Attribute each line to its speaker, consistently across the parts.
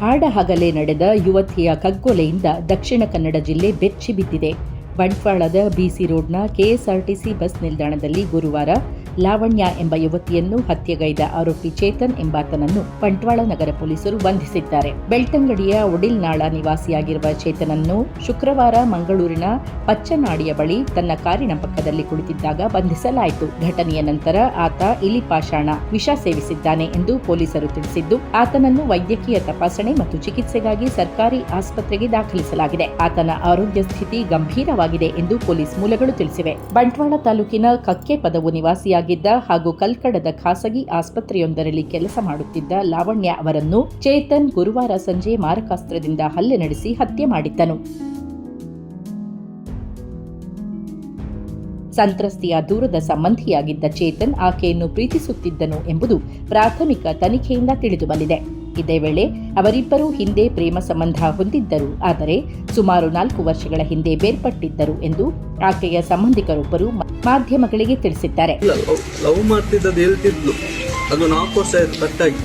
Speaker 1: ಹಾಡಹಗಲೇ ನಡೆದ ಯುವತಿಯ ಕಗ್ಗೊಲೆಯಿಂದ ದಕ್ಷಿಣ ಕನ್ನಡ ಜಿಲ್ಲೆ ಬೆಚ್ಚಿ ಬಿದ್ದಿದೆ. ಬಂಟ್ವಾಳದ ಬಿಸಿ ರೋಡ್ನ ಕೆಎಸ್ಆರ್ಟಿಸಿ ಬಸ್ ನಿಲ್ದಾಣದಲ್ಲಿ ಗುರುವಾರ ಲಾವಣ್ಯ ಎಂಬ ಯುವತಿಯನ್ನು ಹತ್ಯೆಗೈದ ಆರೋಪಿ ಚೇತನ್ ಎಂಬಾತನನ್ನು ಬಂಟ್ವಾಳ ನಗರ ಪೊಲೀಸರು ಬಂಧಿಸಿದ್ದಾರೆ. ಬೆಳ್ತಂಗಡಿಯ ಒಡಿಲ್ನಾಳ ನಿವಾಸಿಯಾಗಿರುವ ಚೇತನನ್ನು ಶುಕ್ರವಾರ ಮಂಗಳೂರಿನ ಪಚ್ಚನಾಡಿಯ ಬಳಿ ತನ್ನ ಕಾರಿನ ಪಕ್ಕದಲ್ಲಿ ಕುಳಿತಿದ್ದಾಗ ಬಂಧಿಸಲಾಯಿತು. ಘಟನೆಯ ನಂತರ ಆತ ಇಲಿಪಾಷಾಣ ವಿಷ ಸೇವಿಸಿದ್ದಾನೆ ಎಂದು ಪೊಲೀಸರು ತಿಳಿಸಿದ್ದು, ಆತನನ್ನು ವೈದ್ಯಕೀಯ ತಪಾಸಣೆ ಮತ್ತು ಚಿಕಿತ್ಸೆಗಾಗಿ ಸರ್ಕಾರಿ ಆಸ್ಪತ್ರೆಗೆ ದಾಖಲಿಸಲಾಗಿದೆ. ಆತನ ಆರೋಗ್ಯ ಸ್ಥಿತಿ ಗಂಭೀರವಾಗಿದೆ ಎಂದು ಪೊಲೀಸ್ ಮೂಲಗಳು ತಿಳಿಸಿವೆ. ಬಂಟ್ವಾಳ ತಾಲೂಕಿನ ಕಕ್ಕೆ ಪದವು ನಿವಾಸಿಯಾಗಿದ್ದ ಹಾಗೂ ಕಲ್ಕಡದ ಖಾಸಗಿ ಆಸ್ಪತ್ರೆಯೊಂದರಲ್ಲಿ ಕೆಲಸ ಮಾಡುತ್ತಿದ್ದ ಲಾವಣ್ಯ ಅವರನ್ನು ಚೇತನ್ ಗುರುವಾರ ಸಂಜೆ ಮಾರಕಾಸ್ತ್ರದಿಂದ ಹಲ್ಲೆ ನಡೆಸಿ ಹತ್ಯೆ ಮಾಡಿದ್ದನು. ಸಂತ್ರಸ್ತೆಯ ದೂರದ ಸಂಬಂಧಿಯಾಗಿದ್ದ ಚೇತನ್ ಆಕೆಯನ್ನು ಪ್ರೀತಿಸುತ್ತಿದ್ದನು ಎಂಬುದು ಪ್ರಾಥಮಿಕ ತನಿಖೆಯಿಂದ ತಿಳಿದುಬಂದಿದೆ. ಇದೇ ವೇಳೆ ಅವರಿಬ್ಬರು ಹಿಂದೆ ಪ್ರೇಮ ಸಂಬಂಧ ಹೊಂದಿದ್ದರು, ಆದರೆ ಸುಮಾರು 4 ವರ್ಷಗಳ ಹಿಂದೆ ಬೇರ್ಪಟ್ಟಿದ್ದರು ಎಂದು ಆಕೆಯ ಸಂಬಂಧಿಕರೊಬ್ಬರು ಮಾಧ್ಯಮಗಳಿಗೆ ತಿಳಿಸಿದ್ದಾರೆ.
Speaker 2: ಲವ್ ಮಾಡ್ತಿದ್ದದ್ದು ಹೇಳ್ತಿದ್ಲು, ಅದು 4 ವರ್ಷ ಆಯ್ತು ಕಟ್ಟಾಗಿ.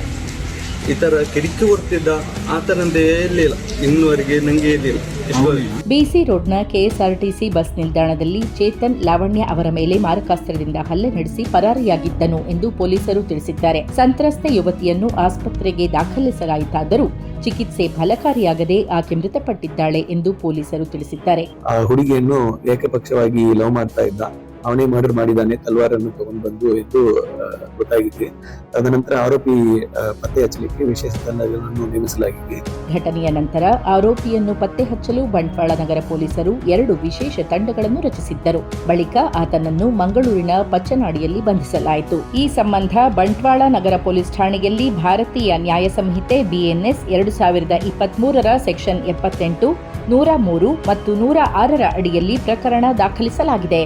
Speaker 2: ಈ ತರ ಕಿರಿಕಿ ಕೊಡ್ತಿದ್ದ ಆ ತರಂದೇ ಇರಲಿಲ್ಲ, ಇನ್ನುವರೆಗೆ ನಂಗೆ ಇರಲಿಲ್ಲ.
Speaker 1: ಬಿಸಿ ರೋಡ್ನ ಕೆಎಸ್ಆರ್ಟಿಸಿ ಬಸ್ ನಿಲ್ದಾಣದಲ್ಲಿ ಚೇತನ್ ಲಾವಣ್ಯ ಅವರ ಮೇಲೆ ಮಾರಕಾಸ್ತ್ರದಿಂದ ಹಲ್ಲೆ ನಡೆಸಿ ಪರಾರಿಯಾಗಿದ್ದನು ಎಂದು ಪೊಲೀಸರು ತಿಳಿಸಿದ್ದಾರೆ. ಸಂತ್ರಸ್ತೆ ಯುವತಿಯನ್ನು ಆಸ್ಪತ್ರೆಗೆ ದಾಖಲಿಸಲಾಯಿತಾದರೂ ಚಿಕಿತ್ಸೆ ಫಲಕಾರಿಯಾಗದೆ ಆಕೆ ಮೃತಪಟ್ಟಿದ್ದಾಳೆ ಎಂದು ಪೊಲೀಸರು ತಿಳಿಸಿದ್ದಾರೆ.
Speaker 3: ಆ ಹುಡುಗಿಯನ್ನು ಏಕಪಕ್ಷವಾಗಿ ಲವ್ ಮಾಡ್ತಾ ಇದ್ದ, ಅವನೇ ಮರ್ಡರ್ ಮಾಡಿದ್ದಾನೆ, ತಲ್ವಾರನ್ನು ತಗೊಂಡು ಬಂದು ಎಂದು ಗೊತ್ತಾಗಿದೆ. ತದನಂತರ ಆರೋಪಿ ಪತ್ತೆ ಹಚ್ಚಲಿಕ್ಕೆ ವಿಶೇಷ ತಂಡಗಳನ್ನು ನೇಮಿಸಲಾಗಿದೆ.
Speaker 1: ಘಟನೆಯ ನಂತರ ಆರೋಪಿಯನ್ನು ಪತ್ತೆ ಹಚ್ಚಲು ಬಂಟ್ವಾಳ ನಗರ ಪೊಲೀಸರು 2 ವಿಶೇಷ ತಂಡಗಳನ್ನು ರಚಿಸಿದ್ದರು. ಬಳಿಕ ಆತನನ್ನು ಮಂಗಳೂರಿನ ಪಚ್ಚನಾಡಿಯಲ್ಲಿ ಬಂಧಿಸಲಾಯಿತು. ಈ ಸಂಬಂಧ ಬಂಟ್ವಾಳ ನಗರ ಪೊಲೀಸ್ ಠಾಣೆಯಲ್ಲಿ ಭಾರತೀಯ ನ್ಯಾಯ ಸಂಹಿತೆ BNS 2023 ಸೆಕ್ಷನ್ 78, 103 ಮತ್ತು 106 ಅಡಿಯಲ್ಲಿ ಪ್ರಕರಣ ದಾಖಲಿಸಲಾಗಿದೆ.